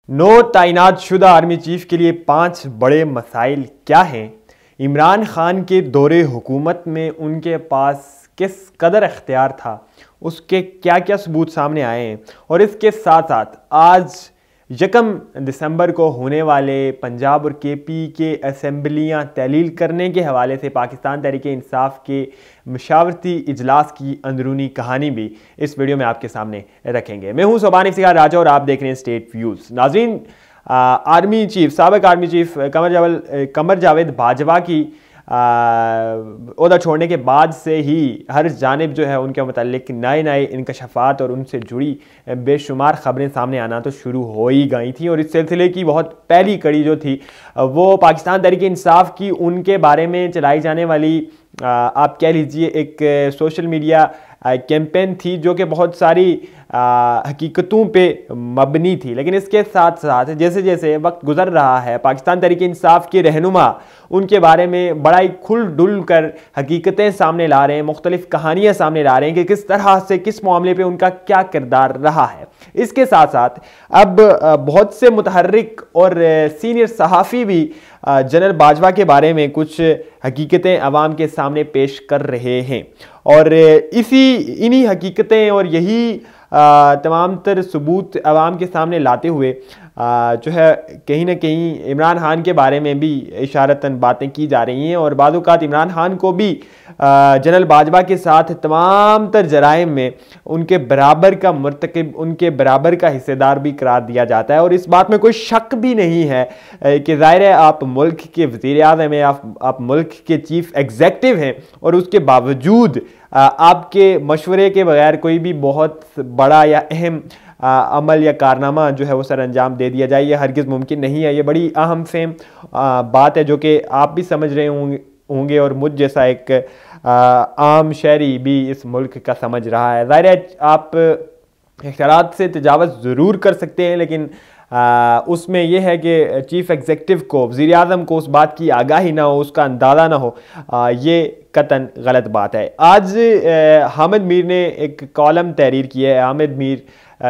No तैनात शुदा army chief के लिए 5 बड़े मसाइल क्या हैं? इमरान खान के दौरे हुकूमत में उनके पास किस कदर इख्तियार था, उसके क्या क्या सबूत सामने आए हैं। और इसके साथ साथ आज 1 दिसंबर को होने वाले पंजाब और केपी के असम्बलियाँ तहलील करने के हवाले से पाकिस्तान तहरीक इंसाफ के मशावरती इजलास की अंदरूनी कहानी भी इस वीडियो में आपके सामने रखेंगे। मैं हूं सोबान इफ्तिखार राजा और आप देख रहे हैं स्टेट व्यूज़। नाज़रीन, आर्मी चीफ साबिक आर्मी चीफ कमर जावेद बाजवा की ओहदा छोड़ने के बाद से ही हर जानिब जो है उनके मुतालिक नए इंकशाफात और उनसे जुड़ी बेशुमार ख़बरें सामने आना तो शुरू हो ही गई थी। और इस सिलसिले की बहुत पहली कड़ी जो थी वो पाकिस्तान तहरीक इंसाफ की उनके बारे में चलाई जाने वाली आप कह लीजिए एक सोशल मीडिया कैंपेन थी जो कि बहुत सारी हकीकतों पे मबनी थी। लेकिन इसके साथ साथ जैसे जैसे वक्त गुजर रहा है पाकिस्तान तहरीक इंसाफ के रहनुमा उनके बारे में बड़ा ही खुल डुल कर हकीकतें सामने ला रहे हैं, मुख्तलिफ कहानियाँ सामने ला रहे हैं कि किस तरह से किस मामले पे उनका क्या किरदार रहा है। इसके साथ साथ अब बहुत से मुतहर्रिक और सीनियर सहाफ़ी भी जनरल बाजवा के बारे में कुछ हकीकतें अवाम के सामने पेश कर रहे हैं। और इन्हीं हकीकतें और यही तमाम तर सबूत अवाम के सामने लाते हुए जो है कहीं ना कहीं इमरान खान के बारे में भी इशारतन बातें की जा रही हैं। और बाद औक़ात इमरान खान को भी जनरल बाजवा के साथ तमाम तर जराइम में उनके बराबर का मुर्तकिब, उनके बराबर का हिस्सेदार भी करार दिया जाता है। और इस बात में कोई शक भी नहीं है कि ज़ाहिर है आप मुल्क के वज़ीर-ए-आज़म हैं, आप मुल्क के चीफ एग्जेक्टिव हैं और उसके बावजूद आपके मशवरे के बगैर कोई भी बहुत बड़ा या अहम अमल या कारनामा जो है वो सर अंजाम दे दिया जाए, ये हरगिज़ मुमकिन नहीं है। ये बड़ी अहम फेम बात है जो कि आप भी समझ रहे होंगे और मुझ जैसा एक आम शहरी भी इस मुल्क का समझ रहा है। ज़ाहिर है आप इख्तियारात से तजावज़ ज़रूर कर सकते हैं, लेकिन उसमें यह है कि चीफ़ एग्जेक्टिव को, वज़ीर-ए-आज़म को उस बात की आगाही ना हो, उसका अंदाज़ा ना हो, ये कतन गलत बात है। आज हामिद मीर ने एक कॉलम तहरीर किया है। हामिद मीर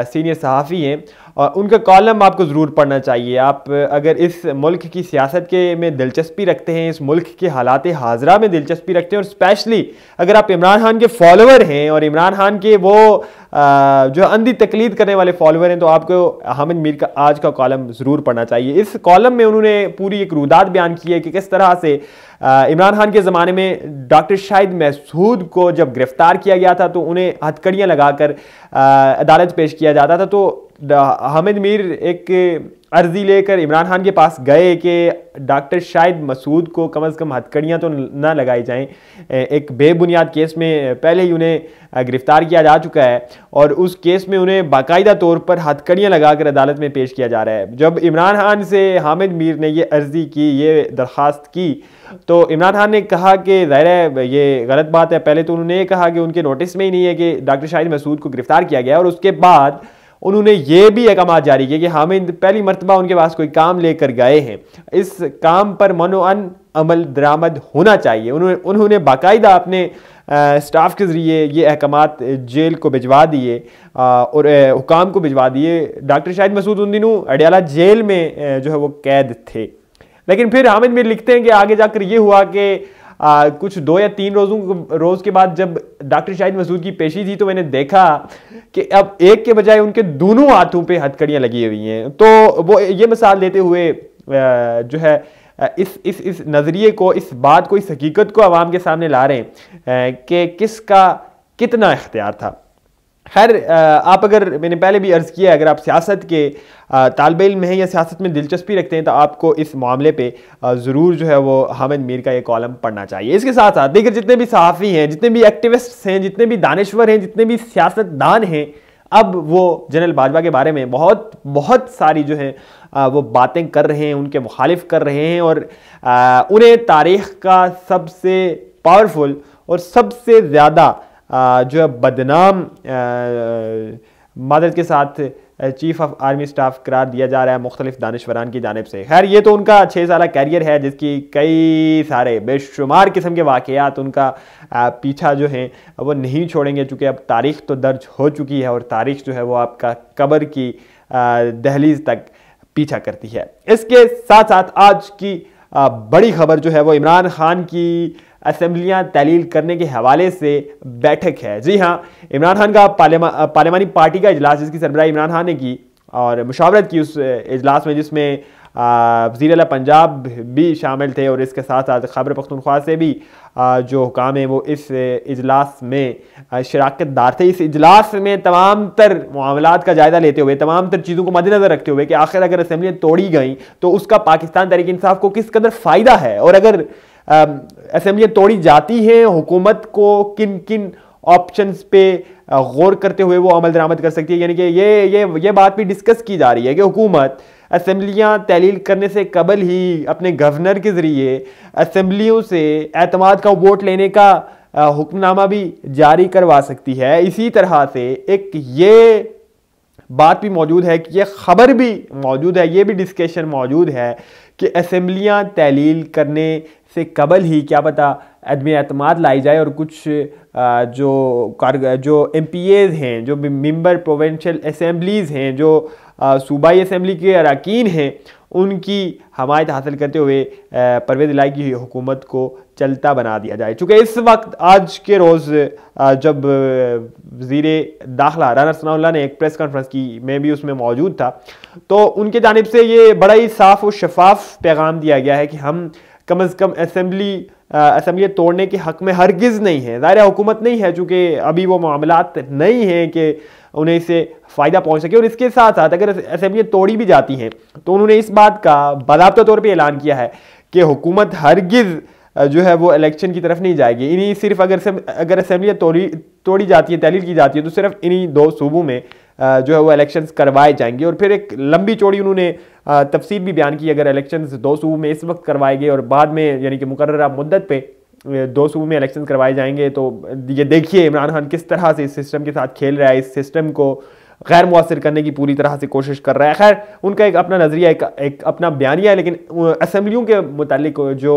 सीनियर सहाफ़ी हैं और उनका कॉलम आपको ज़रूर पढ़ना चाहिए। आप अगर इस मुल्क की सियासत के में दिलचस्पी रखते हैं, इस मुल्क के हालात हाज़रा में दिलचस्पी रखते हैं और स्पेशली अगर आप इमरान खान के फॉलोअर हैं और इमरान खान के वो जो अंधी तकलीद करने वाले फॉलोअर हैं, तो आपको हामिद मीर का आज का कॉलम ज़रूर पढ़ना चाहिए। इस कॉलम में उन्होंने पूरी एक रुदात बयान की है कि किस तरह से इमरान खान के ज़माने में डॉक्टर शाहिद मसूद को जब गिरफ्तार किया गया था तो उन्हें हथकड़ियाँ लगाकर अदालत पेश किया जाता था। तो हामिद मीर एक अर्जी लेकर इमरान खान के पास गए कि डॉक्टर शाहिद मसूद को कम से कम हथकड़ियाँ तो ना लगाई जाएं। एक बेबुनियाद केस में पहले ही उन्हें गिरफ्तार किया जा चुका है और उस केस में उन्हें बाकायदा तौर पर हथकड़ियाँ लगाकर अदालत में पेश किया जा रहा है। जब इमरान खान से हामिद मीर ने ये अर्जी की, ये दरख्वास्त की, तो इमरान खान ने कहा कि ज़ाहिर है ये गलत बात है। पहले तो उन्होंने ये कहा कि उनके नोटिस में ही नहीं है कि डॉक्टर शाहिद मसूद को गिरफ्तार किया गया, और उसके बाद उन्होंने ये भी अहकाम जारी किए कि हामिद पहली मरतबा उनके पास कोई काम लेकर गए हैं, इस काम पर मनोअन अमल दरामद होना चाहिए। उन्होंने बाकायदा अपने स्टाफ के ज़रिए ये अहकामात जेल को भिजवा दिए और हुकाम को भिजवा दिए। डॉक्टर शाहिद मसूद उन दिनों अडयाला जेल में जो है वो कैद थे। लेकिन फिर हामिद मीर लिखते हैं कि आगे जाकर ये हुआ कि कुछ 2 या 3 रोज़ के बाद जब डॉक्टर शाहिद मसूद की पेशी थी तो मैंने देखा कि अब एक के बजाय उनके दोनों हाथों पे हथकड़ियाँ लगी हुई हैं। तो वो ये मिसाल देते हुए जो है इस नज़रिए को, इस बात को, इस हकीकत को आवाम के सामने ला रहे हैं कि किसका कितना इख्तियार था। खैर, आप अगर, मैंने पहले भी अर्ज़ किया है, अगर आप सियासत के तालिबे इल्म हैं या सियासत में दिलचस्पी रखते हैं तो आपको इस मामले पे ज़रूर जो है वो हामिद मीर का ये कॉलम पढ़ना चाहिए। इसके साथ साथ देखिए, जितने भी सहाफ़ी हैं, जितने भी एक्टिविस्ट हैं, जितने भी दानिश्वर हैं, जितने भी सियासतदान हैं, अब वो जनरल बाजवा के बारे में बहुत सारी जो है वो बातें कर रहे हैं, उनके मुखालिफ कर रहे हैं और उन्हें तारीख़ का सबसे पावरफुल और सबसे ज़्यादा जो है बदनाम मादरत के साथ चीफ ऑफ आर्मी स्टाफ करार दिया जा रहा है मुख्तलिफ दानिश्वरान की जानिब से। खैर, ये तो उनका 6 साल कैरियर है जिसकी कई सारे बेशुमार किस्म के वाक़यात उनका पीछा जो है वो नहीं छोड़ेंगे, चूँकि अब तारीख़ तो दर्ज हो चुकी है और तारीख़ जो है वो आपका कब्र की दहलीज तक पीछा करती है। इसके साथ साथ आज की बड़ी खबर जो है वो इमरान खान की असेंबलियां तहलील करने के हवाले से बैठक है। जी हाँ, इमरान खान का पार्लियामानी पार्टी का इजलास, जिसकी सरबराही इमरान खान ने की और मुशावरत की उस इजलास में, जिसमें वज़ीर आला पंजाब भी शामिल थे और इसके साथ साथ खैबर पख्तूनख्वा से भी जो हुकाम है वो इस इजलास में शराकतदार थे। इस इजलास में तमाम तर मामलात का जायज़ा लेते हुए, तमाम तर चीज़ों को मद्देनज़र रखते हुए कि आखिर अगर असेंबलियाँ तोड़ी गई तो उसका पाकिस्तान तहरीक इंसाफ को किस कदर फ़ायदा है, और अगर असेंबलियाँ तोड़ी जाती हैं, हुकूमत को किन किन ऑप्शंस पे गौर करते हुए वो अमल दरामद कर सकती है। यानी कि ये बात भी डिस्कस की जा रही है कि हुकूमत असेंबलियाँ तहलील करने से कबल ही अपने गवर्नर के ज़रिए असेंबलियों से एतमाद का वोट लेने का हुक्मनामा भी जारी करवा सकती है। इसी तरह से एक ये बात भी मौजूद है कि ये खबर भी मौजूद है, ये भी डिस्कशन मौजूद है कि असेंबलियाँ तहलील करने से कबल ही क्या पता अदम एतमाद लाई जाए और कुछ जो MPAs हैं, जो मेंबर प्रोविंशियल असेंबलीज़ हैं, जो सूबाई असेंबली के अरकान हैं, उनकी हमायत हासिल करते हुए परवेज़ इलाही की हुकूमत को चलता बना दिया जाए। चूँकि इस वक्त आज के रोज़ जब वज़ीर दाखिला राना सनाउल्लाह ने एक प्रेस कॉन्फ्रेंस की, मैं भी उसमें मौजूद था, तो उनके जानिब से ये बड़ा ही साफ़ और शफाफ पैगाम दिया गया है कि हम कम अज़ कम असेंबली तोड़ने के हक़ में हरगिज़ नहीं है। ज़ाहिर हुकूमत नहीं है, चूँकि अभी वो मामलात नहीं हैं कि उन्हें इससे फ़ायदा पहुंच सके। और इसके साथ साथ अगर असेंबलियाँ तोड़ी भी जाती हैं तो उन्होंने इस बात का बाज़ाब्ता तौर पे ऐलान किया है कि हुकूमत हरगिज़ जो है वो इलेक्शन की तरफ नहीं जाएगी। इन्हीं सिर्फ अगर असेंबलियाँ तोड़ी जाती है, तहलील की जाती है, तो सिर्फ इन्हीं 2 सूबों में जो है वो इलेक्शंस करवाए जाएंगे। और फिर एक लंबी चौड़ी उन्होंने तफसील भी बयान की, अगर इलेक्शंस 2 सूबों में इस वक्त करवाए गए और बाद में यानी कि मुकर्ररा मुद्दत पे 2 सूबों में इलेक्शन करवाए जाएंगे, तो ये देखिए इमरान खान किस तरह से इस सिस्टम के साथ खेल रहा है, इस सिस्टम को गैर मुअस्सिर करने की पूरी तरह से कोशिश कर रहा है। खैर, उनका एक अपना नज़रिया, एक अपना बयानिया है, लेकिन असेंबलियों के मुतालिक जो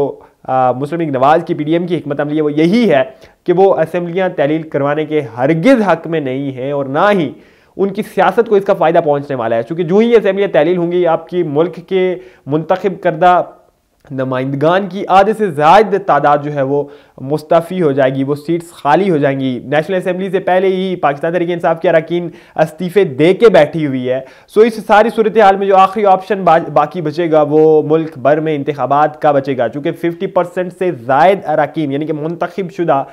मुस्लिम लीग नवाज़ की PDM की हिकमत अमली है वो यही है कि वो असेंबलियाँ तहलील करवाने के हरगिज़ हक़ में नहीं है और ना ही उनकी सियासत को इसका फ़ायदा पहुँचने वाला है। क्योंकि जो ही असेंबलियाँ तहलील होंगी, आपकी मुल्क के मुंतखब करदा नुमाइंदगान की आधे से ज़्यादा तादाद जो है वो मुस्तफ़ी हो जाएगी, वो सीट्स खाली हो जाएंगी। नेशनल असेंबली से पहले ही पाकिस्तान तहरीक इंसाफ के अरकान इस्तीफ़े दे के बैठी हुई है। सो इस सारी सूरत हाल में जो आखिरी ऑप्शन बाकी बचेगा वो मुल्क भर में इंतखाबात का बचेगा, चूँकि 50% से ज़ायद अरकान यानी कि मुंतखब शुदा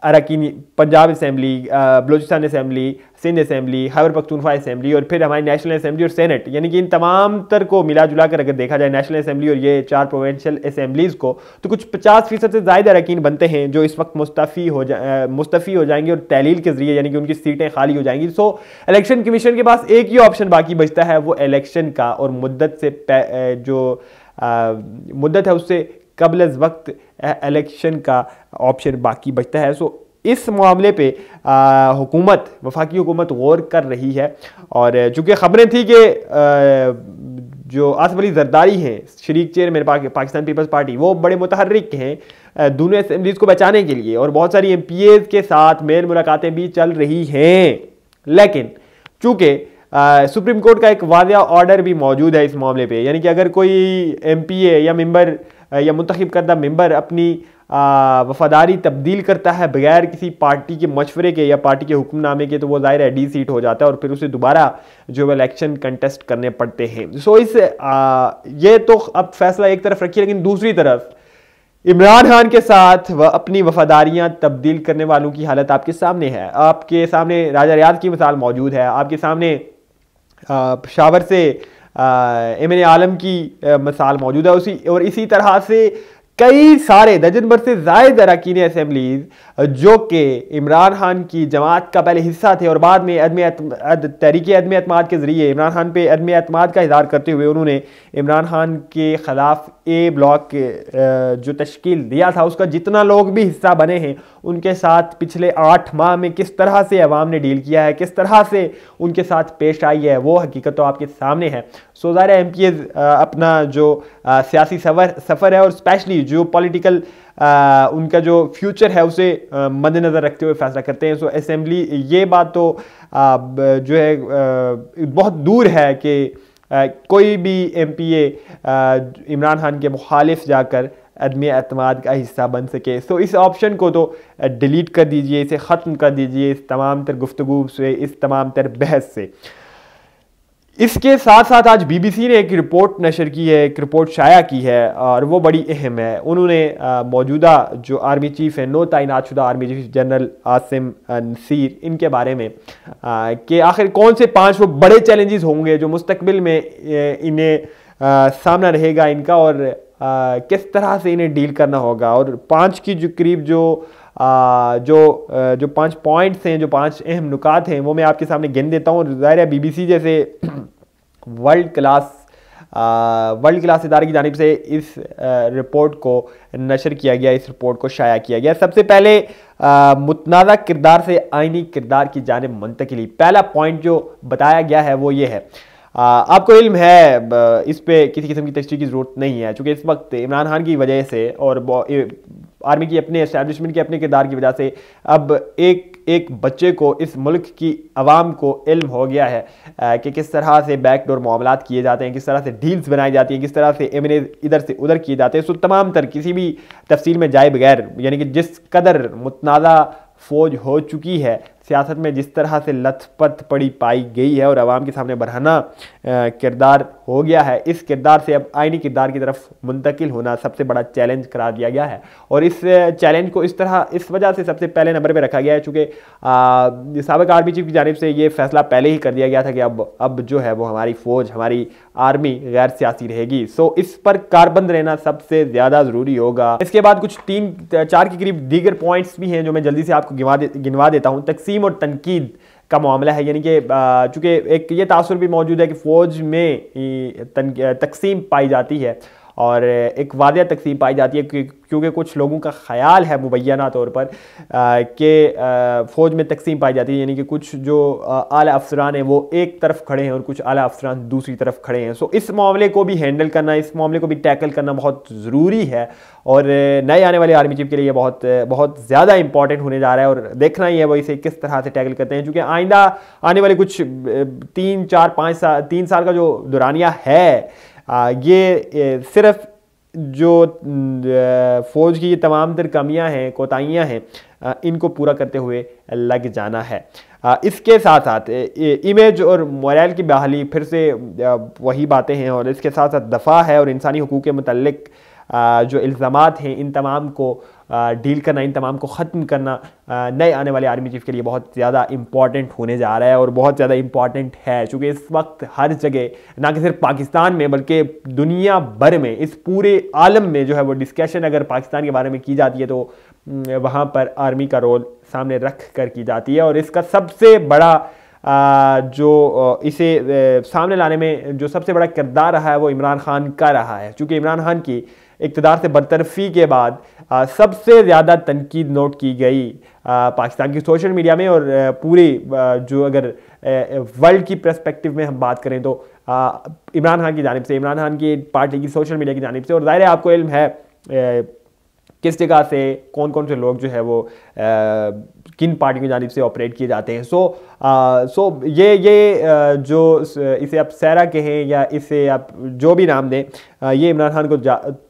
अरकान Punjab assembly, Balochistan assembly, Sindh assembly, Khyber Pakhtunkhwa assembly और फिर हमारी नेशनल असेंबली और सेनेट, यानी कि इन तमाम तर को मिला जुला कर अगर देखा जाए, नेशनल असेंबली और ये 4 प्रोविंशियल असेंबलीज़ को, तो कुछ 50% से ज़्यादा अरकान बनते हैं जो इस वक्त मुस्तफ़ी हो जाएंगे और तहलील के ज़रिए यानी कि उनकी सीटें खाली हो जाएंगी। सो इलेक्शन कमीशन के पास एक ही ऑप्शन बाकी बचता है, वो इलेक्शन का, और मुद्दत से जो मुद्दत है उससे कबल अज़ वक्त इलेक्शन का ऑप्शन बाकी बचता है। सो इस मामले पे वफाकी हुकूमत गौर कर रही है। और चूँकि ख़बरें थी कि जो आसिफ अली जरदारी हैं, शरीक चेयरमैन पाकिस्तान पीपल्स पार्टी, वो बड़े मुतहर्रिक हैं दोनों असेंबलीज़ को बचाने के लिए, और बहुत सारी MPAs के साथ मेल मुलाकातें भी चल रही हैं। लेकिन चूँकि सुप्रीम कोर्ट का एक वाज़िया ऑर्डर भी मौजूद है इस मामले पे, यानी कि अगर कोई MPA या मेंबर या मुंतखब करदा मेंबर अपनी वफादारी तब्दील करता है बगैर किसी पार्टी के मशवरे के या पार्टी के हुक्मनामे के, तो वो ज़ाहिर है D सीट हो जाता है और फिर उसे दोबारा जो है इलेक्शन कंटेस्ट करने पड़ते हैं। सो ये तो अब फैसला एक तरफ रखिए, लेकिन दूसरी तरफ इमरान खान के साथ अपनी वफादारियां तब्दील करने वालों की हालत आपके सामने है। आपके सामने राजा रियाज की मिसाल मौजूद है, आपके सामने पेशावर से MNA आलम की मिसाल मौजूद है। और इसी तरह से कई सारे दर्जन भर से ज़ायद अरकान असेंबलीज़ जो कि इमरान खान की जमात का पहले हिस्सा थे और बाद में तहरीक अदम एतमाद के ज़रिए इमरान खान पे अदम एतमाद का इज़हार करते हुए उन्होंने इमरान खान के ख़िलाफ़ A ब्लॉक जो तश्कील दिया था उसका जितना लोग भी हिस्सा बने हैं, उनके साथ पिछले 8 माह में किस तरह से अवाम ने डील किया है, किस तरह से उनके साथ पेश आई है, वो हकीकत तो आपके सामने है। सो ज़ाहिर है MPAs अपना जो सियासी सफ़र है और स्पेशली जो पॉलिटिकल उनका जो फ्यूचर है उसे मद्देनज़र रखते हुए फैसला करते हैं। सो असेंबली, ये बात तो जो है बहुत दूर है कि कोई भी MPA इमरान खान के मुखालिफ जाकर अदम एतमाद का हिस्सा बन सके। तो इस ऑप्शन को तो डिलीट कर दीजिए, इसे ख़त्म कर दीजिए इस तमाम तर गुफ्तगू से, इस तमाम तर बहस से। इसके साथ साथ आज BBC ने एक रिपोर्ट नशर की है, एक रिपोर्ट शाया की है और वो बड़ी अहम है। उन्होंने मौजूदा जो आर्मी चीफ़ है, नो तैनात शुदा army chief general Asim Naseer, इनके बारे में कि आखिर कौन से 5 वो बड़े चैलेंजेस होंगे जो मुस्तकबिल में इन्हें सामना रहेगा इनका, और किस तरह से इन्हें डील करना होगा। और 5 की जो करीब जो 5 पॉइंट्स हैं, जो 5 अहम नुकात हैं, वो मैं आपके सामने गिन देता हूँ। ज़ाहिर है BBC जैसे वर्ल्ड क्लास इदारे की जानिब से इस रिपोर्ट को नशर किया गया, इस रिपोर्ट को शाया किया गया। सबसे पहले मुतनाज़ा किरदार से आईनी किरदार की जानिब मुंतकिली। पहला पॉइंट जो बताया गया है वो ये है, आपको इल्म है, इस पे किसी किस्म की तशरीह की ज़रूरत नहीं है, चूँकि इस वक्त इमरान खान की वजह से और आर्मी की अपने एस्टैब्लिशमेंट के अपने किरदार की वजह से अब एक बच्चे को, इस मुल्क की आवाम को इल्म हो गया है कि किस तरह से बैकडोर मामलात किए जाते हैं, किस तरह से डील्स बनाई जाती हैं, किस तरह से M&A इधर से उधर किए जाते हैं। सो तमाम तर किसी भी तफसील में जाए बगैर, यानी कि जिस कदर मुतनाज़ा फौज हो चुकी है सियासत में, जिस तरह से लथपथ पड़ी पाई गई है और आवाम के सामने बरहना किरदार हो गया है, इस किरदार से अब आईनी किरदार की तरफ मुंतकिल होना सबसे बड़ा चैलेंज करार दिया गया है। और इस चैलेंज को इस वजह से सबसे पहले नंबर पे रखा गया है, चूँकि साबिक आर्मी चीफ की जानिब से ये फैसला पहले ही कर दिया गया था कि अब जो है वो हमारी फ़ौज, हमारी आर्मी गैर सियासी रहेगी। सो इस पर कारबंद रहना सबसे ज़्यादा ज़रूरी होगा। इसके बाद कुछ 3-4 के करीब दीगर पॉइंट्स भी हैं जो मैं जल्दी से आपको गिनवा देता हूँ। तकसीम और तनकीद का मामला है, यानी कि चूँकि एक ये तासुर भी मौजूद है कि फ़ौज में तकसीम पाई जाती है और एक वादिया तकसीम पाई जाती है, क्योंकि कुछ लोगों का ख्याल है मुबैना तौर पर कि फ़ौज में तकसीम पाई जाती है, यानी कि कुछ जो आला अफसरान हैं वो एक तरफ खड़े हैं और कुछ आला अफसरान दूसरी तरफ खड़े हैं। सो इस मामले को भी हैंडल करना, इस मामले को भी टैकल करना बहुत ज़रूरी है और नए आने वाले आर्मी चीफ के लिए बहुत ज़्यादा इंपॉर्टेंट होने जा रहा है और देखना ही है वो इसे किस तरह से टैकल करते हैं। चूँकि आइंदा आने वाले कुछ 3 साल का जो दौरानिया है, ये सिर्फ जो फ़ौज की ये तमाम तर कमियां हैं, कोताहियां हैं, इनको पूरा करते हुए लग जाना है। इसके साथ साथ इमेज और मोरल की बहाली, फिर से वही बातें हैं, और इसके साथ साथ दफ़ा है और इंसानी हुकूक के मुतल्लिक जो इल्ज़ामात हैं, इन तमाम को डील करना, इन तमाम को ख़त्म करना नए आने वाले आर्मी चीफ के लिए बहुत ज़्यादा इम्पॉर्टेंट होने जा रहा है और बहुत ज़्यादा इम्पॉर्टेंट है। चूँकि इस वक्त हर जगह, ना कि सिर्फ पाकिस्तान में बल्कि दुनिया भर में, इस पूरे आलम में जो है वो डिस्कशन अगर पाकिस्तान के बारे में की जाती है तो वहाँ पर आर्मी का रोल सामने रख कर की जाती है। और इसका सबसे बड़ा जो इसे सामने लाने में जो सबसे बड़ा किरदार रहा है वो इमरान खान का रहा है। चूँकि इमरान खान की इक़्तिदार से बरतरफी के बाद सबसे ज़्यादा तनकीद नोट की गई पाकिस्तान की सोशल मीडिया में और पूरी जो अगर वर्ल्ड की पर्सपेक्टिव में हम बात करें तो इमरान खान की जानिब से, इमरान खान की पार्टी की सोशल मीडिया की जानिब से। और ज़ाहिर है आपको इल्म है किस जगह से कौन कौन से लोग जो है वो किन पार्टियों की जानिब से ऑपरेट किए जाते हैं। सो ये जो इसे आप सहरा कहें या इसे आप जो भी नाम दें, ये इमरान खान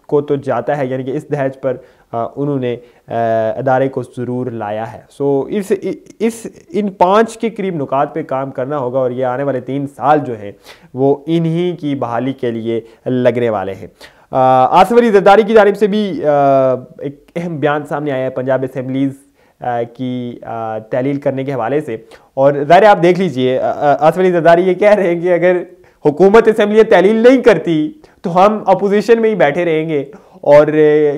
को तो जाता है, यानी कि इस दहेज पर उन्होंने अदारे को ज़रूर लाया है। सो इन 5 के करीब नुकात पे काम करना होगा और ये आने वाले 3 साल जो हैं वो इन्हीं की बहाली के लिए लगने वाले हैं। आसिफ अली जरदारी की जानिब से भी एक अहम बयान सामने आया है पंजाब असेंबलीज़ की तहलील करने के हवाले से। और ज़ाहिर आप देख लीजिए, आसिफ अली जरदारी ये कह रहे हैं कि अगर हुकूमत असेंबली तहलील नहीं करती तो हम अपोजिशन में ही बैठे रहेंगे और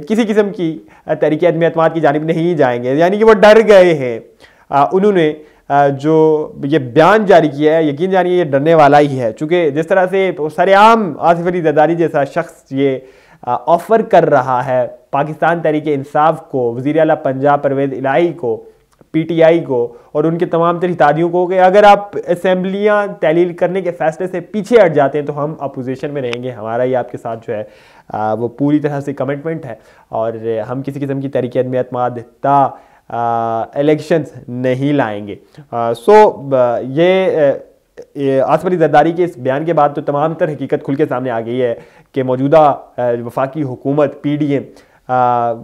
किसी किस्म की तहरीक अदम एतमाद की जानिब नहीं जाएंगे, यानी कि वो डर गए हैं। उन्होंने जो ये बयान जारी किया है, यकीन जानिए ये डरने वाला ही है। चूँकि जिस तरह से सरेआम आसिफ अली जरदारी जैसा शख्स ये ऑफ़र कर रहा है पाकिस्तान तहरीक इंसाफ को, वज़ीर आला पंजाब परवेज़ इलाही को, PTI को और उनके तमाम हितादियों को कि अगर आप असेंबलियाँ तहलील करने के फैसले से पीछे हट जाते हैं तो हम अपोजिशन में रहेंगे, हमारा ये आपके साथ जो है वो पूरी तरह से कमिटमेंट है और हम किसी किस्म की तहरीक अदम एतमाद इलेक्शंस नहीं लाएंगे। सो ये आसिफ अली जरदारी के इस बयान के बाद तो तमाम तर हकीकत खुल के सामने आ गई है कि मौजूदा वफाकी हुकूमत PDM,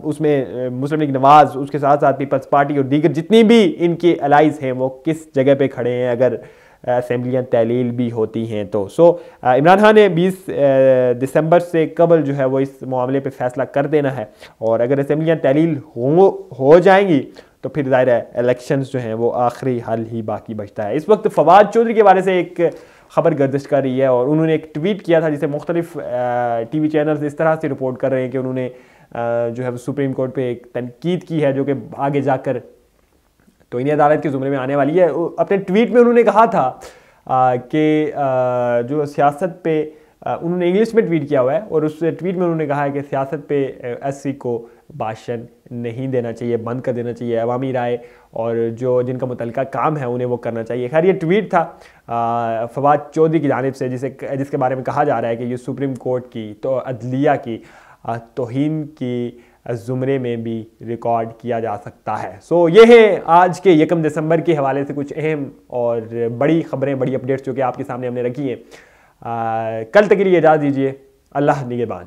उसमें मुस्लिम लीग नवाज़, उसके साथ साथ पीपल्स पार्टी और दीगर जितनी भी इनके अलाइज हैं वो किस जगह पे खड़े हैं अगर असम्बलियाँ तहलील भी होती हैं तो। इमरान खान ने 20 दिसंबर से कबल जो है वो इस मामले पे फैसला कर देना है, और अगर असम्बलियाँ तहलील हो जाएंगी तो फिर ज़ाहिर है इलेक्शंस जो हैं वो आखिरी हल ही बाकी बचता है। इस वक्त फवाद चौधरी के बारे से एक खबर गर्दिश कर रही है, और उन्होंने एक ट्वीट किया था जिसे मुख्तलिफ TV चैनल्स इस तरह से रिपोर्ट कर रहे हैं कि उन्होंने जो है सुप्रीम कोर्ट पे एक तनकीद की है जो कि आगे जाकर तौहीन अदालत के ज़ुमरे में आने वाली है। अपने ट्वीट में उन्होंने कहा था कि जो सियासत पे, उन्होंने इंग्लिश में ट्वीट किया हुआ है, और उस ट्वीट में उन्होंने कहा है कि सियासत पे SC को भाषण नहीं देना चाहिए, बंद कर देना चाहिए, अवामी राय और जो जिनका मुतल्लिका काम है उन्हें वो करना चाहिए। खैर ये ट्वीट था फवाद चौधरी की जानिब से जिसके बारे में कहा जा रहा है कि ये सुप्रीम कोर्ट की तो अदलिया की तौहीन की ज़ुमरे में भी रिकॉर्ड किया जा सकता है। ये है आज के 1 दिसंबर के हवाले से कुछ अहम और बड़ी खबरें, बड़ी अपडेट्स जो कि आपके सामने हमने रखी हैं। कल तक के लिए इजाज़त दीजिए। अल्लाह निगहबान।